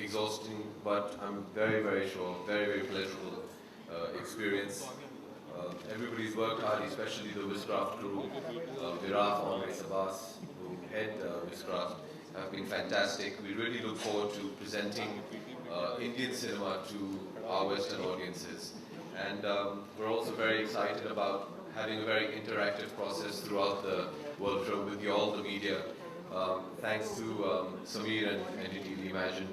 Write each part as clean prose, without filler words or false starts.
exhausting, but I'm very, very sure, very, very pleasurable experience. Everybody's worked hard, especially the Wizcraft crew. Viraf, Andre Sabas, who head Wizcraft, have been fantastic. We really look forward to presenting Indian cinema to our Western audiences. And we're also very excited about having a very interactive process throughout the world show with you all, the media. Thanks to Samir and NDTV Imagine.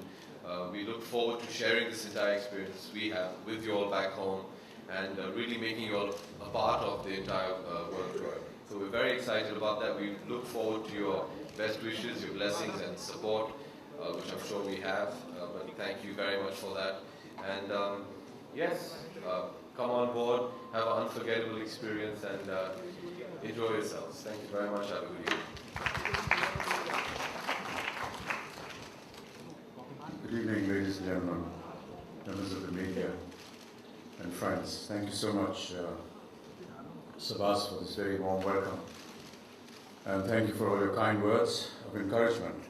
We look forward to sharing this entire experience we have with you all back home and really making you all a part of the entire world tour. So we're very excited about that. We look forward to your best wishes, your blessings and support, which I'm sure we have. But thank you very much for that. And yes, come on board, have an unforgettable experience and enjoy yourselves. Thank you very much. Have a good evening. Good evening, ladies and gentlemen, members of the media and friends. Thank you so much, Sabas, for this very warm welcome. And thank you for all your kind words of encouragement.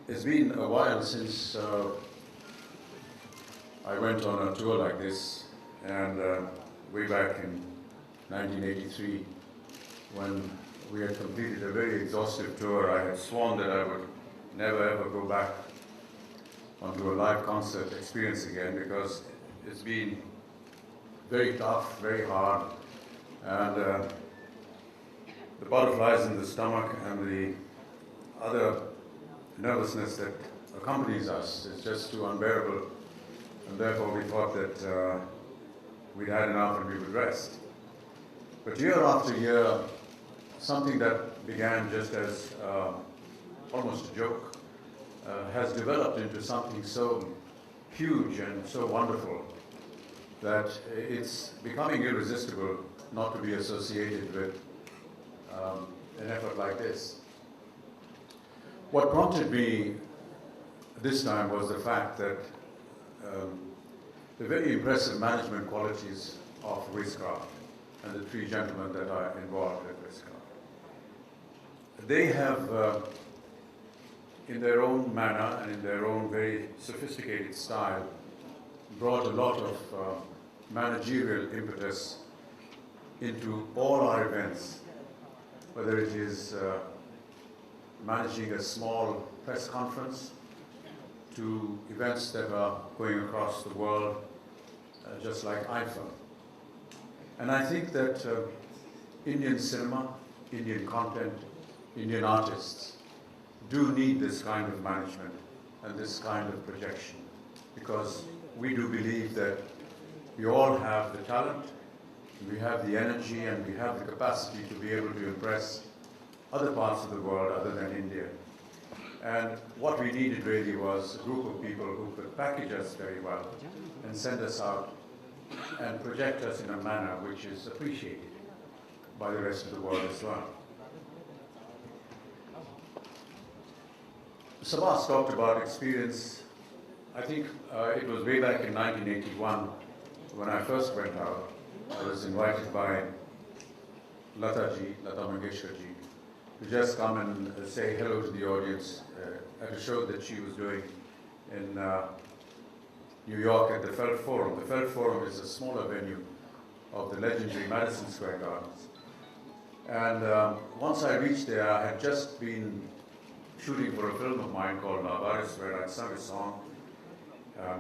It's been a while since I went on a tour like this, and way back in 1983, when we had completed a very exhaustive tour, I had sworn that I would never ever go back onto a live concert experience again, because it's been very tough, very hard, and the butterflies in the stomach and the other nervousness that accompanies us is just too unbearable, and therefore we thought that we'd had enough and we would rest. But year after year, something that began just as almost a joke has developed into something so huge and so wonderful that it's becoming irresistible not to be associated with an effort like this. What prompted me this time was the fact that the very impressive management qualities of Wizcraft and the three gentlemen that are involved at Wizcraft. They have, in their own manner and in their own very sophisticated style, brought a lot of managerial impetus into all our events, whether it is managing a small press conference to events that are going across the world, just like IFA. And I think that Indian cinema, Indian content, Indian artists do need this kind of management and this kind of projection, because we do believe that we all have the talent, we have the energy, and we have the capacity to be able to impress other parts of the world other than India. And what we needed really was a group of people who could package us very well and send us out and project us in a manner which is appreciated by the rest of the world as well. Sabas talked about experience. I think it was way back in 1981 when I first went out. I was invited by Lata Mangeshkar ji, to just come and say hello to the audience at a show that she was doing in New York at the Felt Forum. The Felt Forum is a smaller venue of the legendary Madison Square Gardens. And once I reached there, I had just been shooting for a film of mine called Navaris, where I'd sung a song,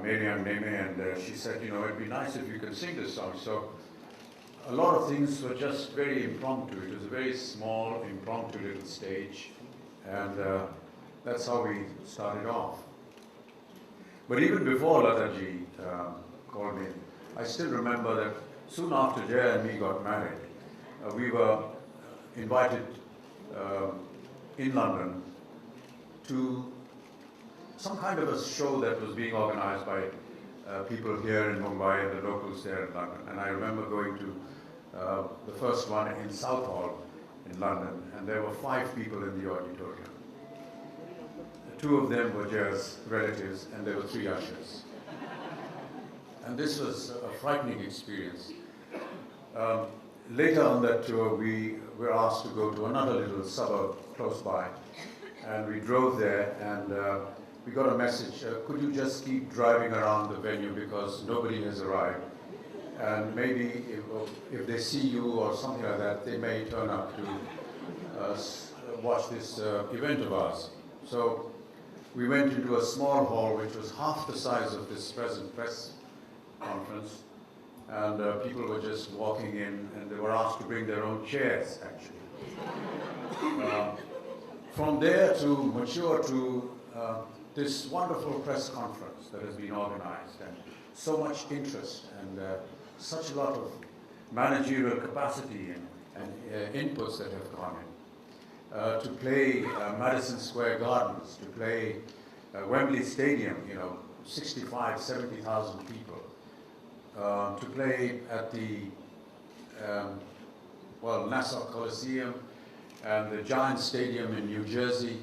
Meriam Neme, and she said, you know, it'd be nice if you could sing this song. So a lot of things were just very impromptu. It was a very small, impromptu little stage, and that's how we started off. But even before Lataji called me, I still remember that soon after Jaya and me got married, we were invited in London to some kind of a show that was being organized by people here in Mumbai and the locals there in London. And I remember going to the first one in Southall in London, and there were 5 people in the auditorium. 2 of them were Jaya's relatives, and there were 3 ushers. And this was a frightening experience. Later on that tour, we were asked to go to another little suburb close by, and we drove there, and we got a message, could you just keep driving around the venue because nobody has arrived, and maybe if they see you or something like that, they may turn up to watch this event of ours. So we went into a small hall which was half the size of this present press conference, and people were just walking in, and they were asked to bring their own chairs, actually. From there to mature to this wonderful press conference that has been organized, and so much interest, and such a lot of managerial capacity and inputs that have gone in. To play Madison Square Gardens, to play Wembley Stadium, 65, 70,000 people, to play at the Nassau Coliseum and the Giant Stadium in New Jersey,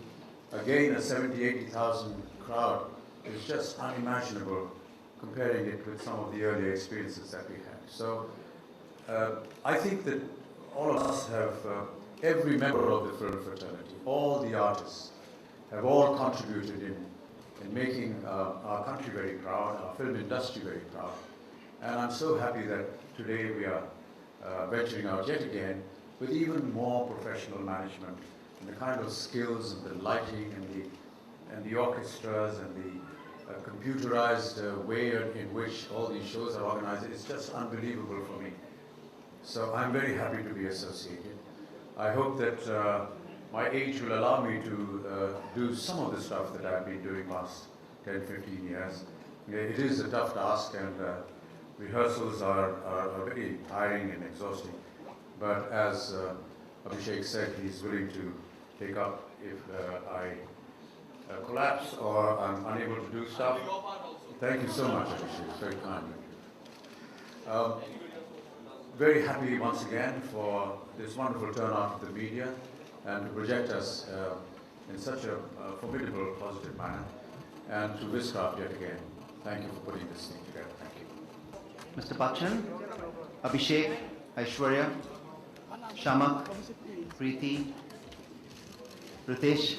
again a 70, 80,000 crowd is just unimaginable comparing it with some of the earlier experiences that we had. So I think that all of us have, every member of the film fraternity, all the artists, have all contributed in making our country very proud, our film industry very proud. And I'm so happy that today we are venturing out yet again with even more professional management and the kind of skills and the lighting and the orchestras and the computerized way in which all these shows are organized. It's just unbelievable for me. So I'm very happy to be associated. I hope that my age will allow me to do some of the stuff that I've been doing last 10, 15 years. It is a tough task, and rehearsals are very tiring and exhausting. But as Abhishek said, he's willing to take up if I collapse or I'm unable to do stuff. Thank you so much, Abhishek. It's very kind of you. Very happy once again for this wonderful turnout of the media and to project us in such a formidable, positive manner, and to Wizcraft yet again. Thank you for putting this thing together. Thank you. Mr. Bachchan, Abhishek, Aishwarya, Shamak, Preeti, Ritesh.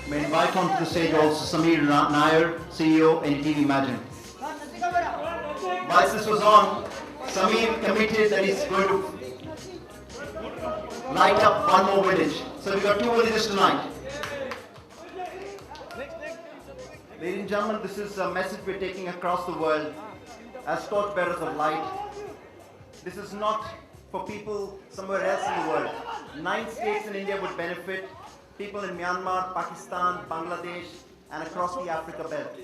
May invite onto the stage also Sameer Nair, CEO, NDTV Imagine. Whilst this was on, Sameer committed that he's going to light up one more village. So we've got 2 villages tonight. Ladies and gentlemen, this is a message we're taking across the world as torchbearers of light. This is not for people somewhere else in the world. 9 states in India would benefit. People in Myanmar, Pakistan, Bangladesh, and across the Africa belt.